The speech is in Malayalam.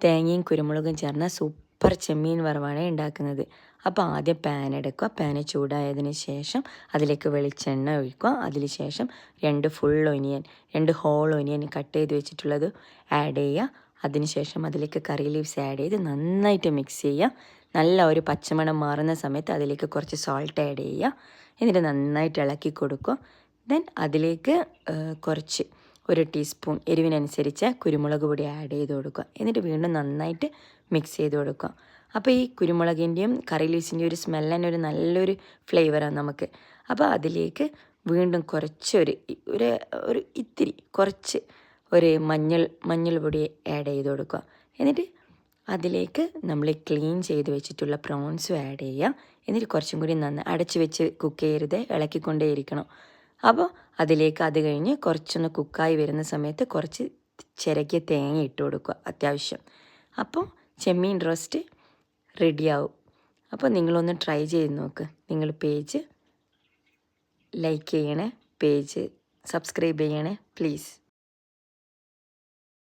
തേങ്ങയും കുരുമുളകും ചേർന്ന സൂപ്പർ ചെമ്മീൻ വറവാണ് ഉണ്ടാക്കുന്നത്. അപ്പോൾ ആദ്യം പാൻ എടുക്കുക. പാന് ചൂടായതിന് ശേഷം അതിലേക്ക് വെളിച്ചെണ്ണ ഒഴിക്കുക. അതിന് ശേഷം 2 ഹോൾ ഒനിയൻ കട്ട് ചെയ്ത് വെച്ചിട്ടുള്ളത് ആഡ് ചെയ്യുക. അതിനുശേഷം അതിലേക്ക് കറി ലീവ്സ് ആഡ് ചെയ്ത് നന്നായിട്ട് മിക്സ് ചെയ്യുക. നല്ല ഒരു പച്ചമണം മാറുന്ന സമയത്ത് അതിലേക്ക് കുറച്ച് സോൾട്ട് ആഡ് ചെയ്യുക. എന്നിട്ട് നന്നായിട്ട് ഇളക്കി കൊടുക്കുക. ദെൻ അതിലേക്ക് കുറച്ച് 1 ടീസ്പൂൺ എരിവിനനുസരിച്ച് കുരുമുളക് പൊടി ആഡ് ചെയ്ത് കൊടുക്കുക. എന്നിട്ട് വീണ്ടും നന്നായിട്ട് മിക്സ് ചെയ്ത് കൊടുക്കുക. അപ്പോൾ ഈ കുരുമുളകിൻ്റെയും കറി ലീവ്സിൻ്റെയും ഒരു സ്മെല്ല് തന്നെ ഒരു നല്ലൊരു ഫ്ലേവറാണ് നമുക്ക്. അപ്പോൾ അതിലേക്ക് വീണ്ടും കുറച്ച് ഒരു ഇത്തിരി കുറച്ച് മഞ്ഞൾ പൊടി ആഡ് ചെയ്ത് കൊടുക്കുക. എന്നിട്ട് അതിലേക്ക് നമ്മൾ ക്ലീൻ ചെയ്ത് വെച്ചിട്ടുള്ള പ്രോൺസും ആഡ് ചെയ്യുക. എന്നിട്ട് കുറച്ചും കൂടി നന്നായി അടച്ച് വെച്ച് കുക്ക് ചെയ്യരുത്, ഇളക്കിക്കൊണ്ടേയിരിക്കണം. അപ്പോൾ അതിലേക്ക് അത് കഴിഞ്ഞ് കുറച്ചൊന്ന് കുക്കായി വരുന്ന സമയത്ത് കുറച്ച് ചിരകിയ തേങ്ങ ഇട്ട് കൊടുക്കുക അത്യാവശ്യം. അപ്പോൾ ചെമ്മീൻ റോസ്റ്റ് റെഡിയാവും. അപ്പോൾ നിങ്ങളൊന്ന് ട്രൈ ചെയ്ത് നോക്ക്. നിങ്ങൾ പേജ് ലൈക്ക് ചെയ്യണേ, പേജ് സബ്സ്ക്രൈബ് ചെയ്യണേ പ്ലീസ്.